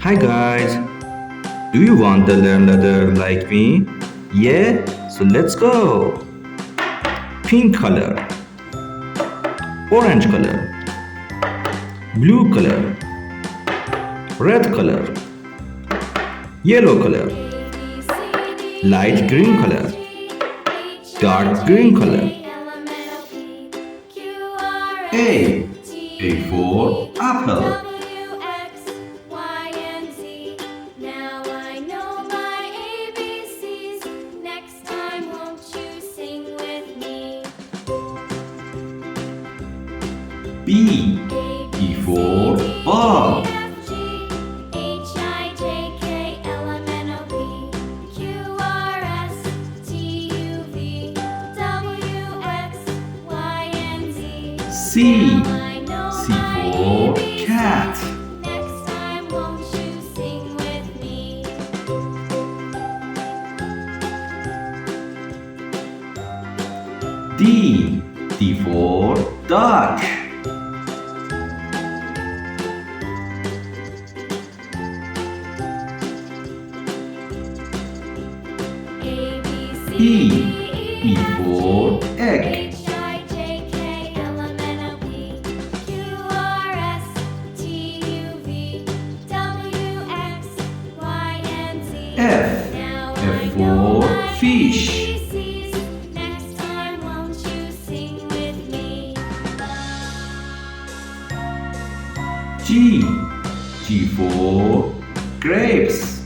Hi guys, do you want to learn letter like me? Yeah, so let's go. Pink color, orange color, blue color, red color, yellow color, light green color, dark green color. A. A for apple. B. B for ball. C. C for cat. D. D for duck. E. E for egg. F. F for fish. G. G for grapes.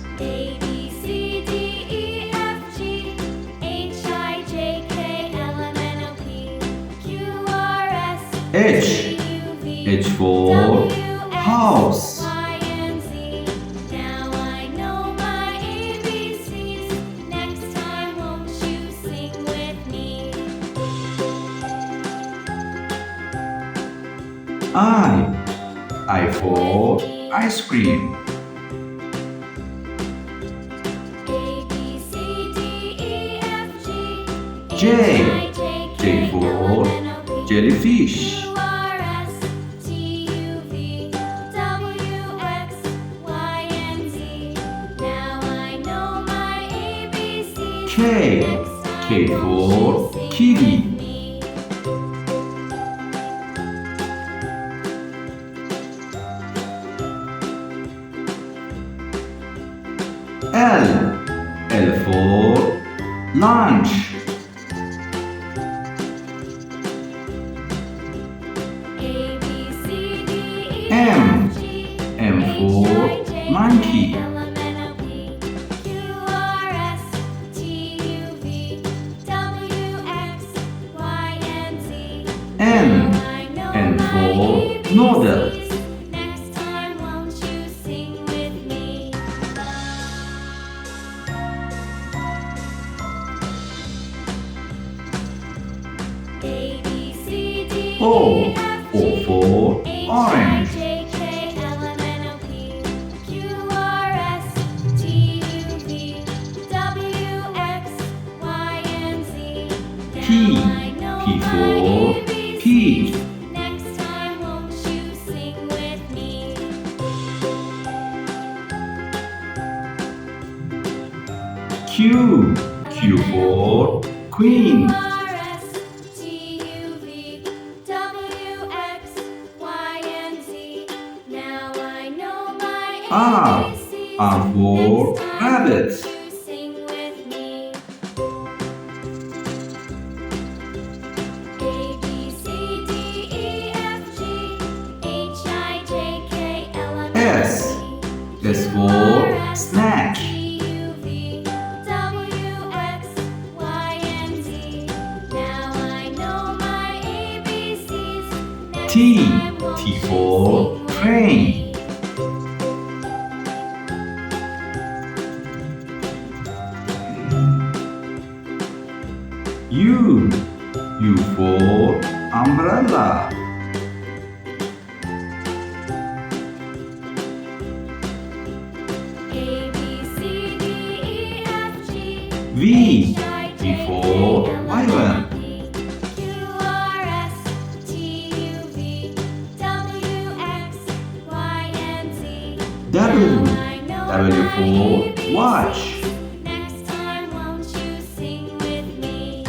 H. H for house. I for ice cream. J. J for jellyfish. K. K for kitty. L. L for lunch. M. M for monkey. N. N for noodle. O. O for orange. P. P for pig. Q. Q for queen. R. R for rabbit. S. S for snack. T. T for train. U. U for umbrella. V. V for violin. W. W for watch. Next time, won't you sing with me?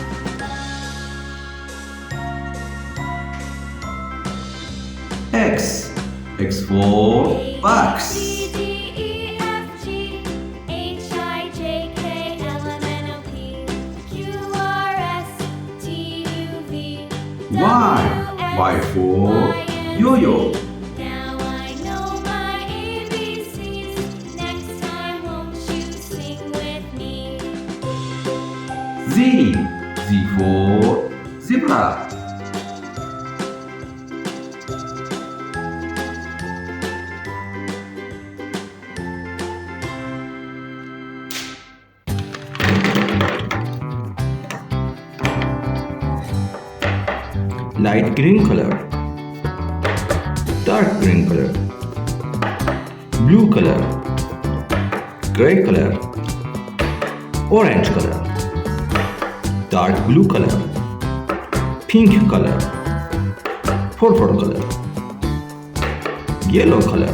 X. X for box. Y. Y for yo-yo. Now I know my ABCs. Next time, won't you sing with me? Z. Z for zebra. Light green color, dark green color, blue color, gray color, orange color, dark blue color, pink color, purple color, yellow color,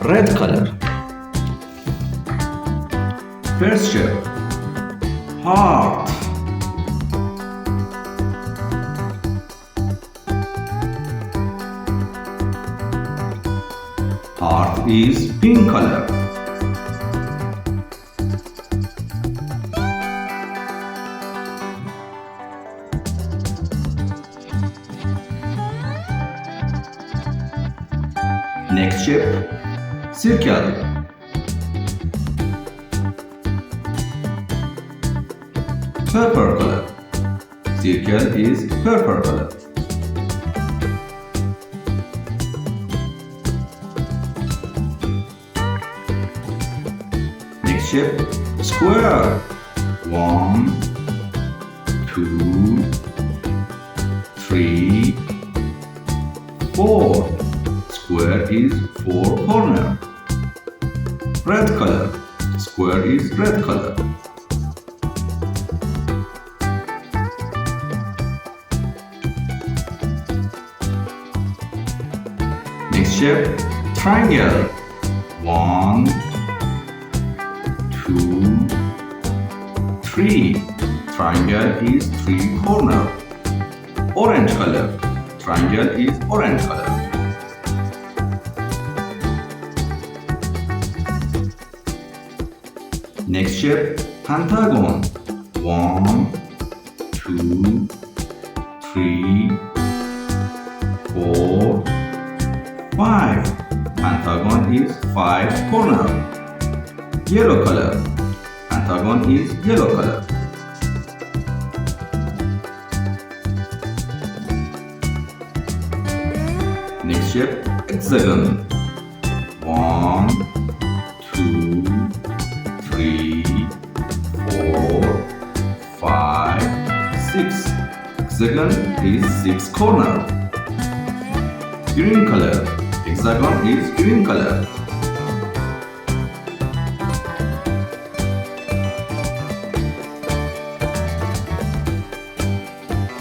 red color. First shape, heart. Heart is pink color. Next shape, circle. Purple color. Circle is purple color. Next shape, square. 1, 2, 3, 4. Square is 4 corner. Red color. Square is red color. Next shape, triangle. 1, 2, 3. Triangle is 3 corner. Orange color. Triangle is orange color. Next shape, pentagon. 1, 2, 3, 4, 5. Pentagon is 5 corner. Yellow color. Pentagon is yellow color. Next shape, hexagon. 1, 2, 3, 4, 5, 6. Hexagon is 6 corner. Green color. Hexagon is green color.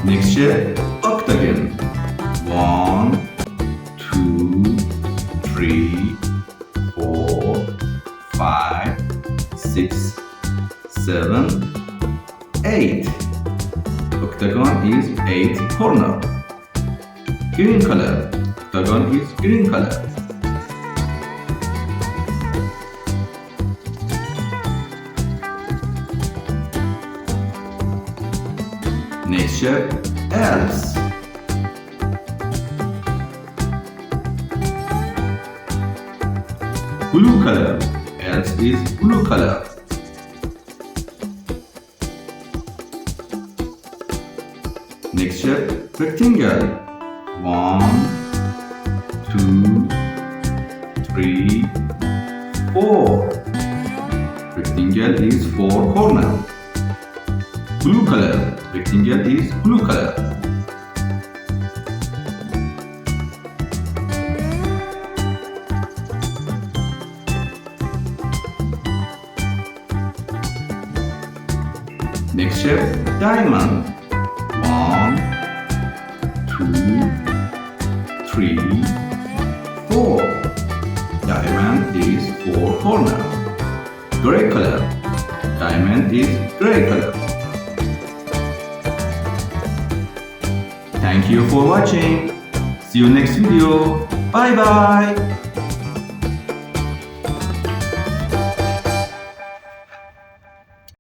Next shape, octagon. 1, 2, 3, 4, 5, 6, 7, 8. Octagon is 8 corner. Green color. Octagon is green color. Next shape, elves. Blue color. Elves is blue color. Next shape, rectangle. 1, 2, 3, 4. Rectangle is 4 corner. Blue color. Rectangle is blue color. Next shape, diamond. 1, 2, 3, 4. Diamond is four corners. Gray color. Diamond is gray color. Thank you for watching. See you next video. Bye bye.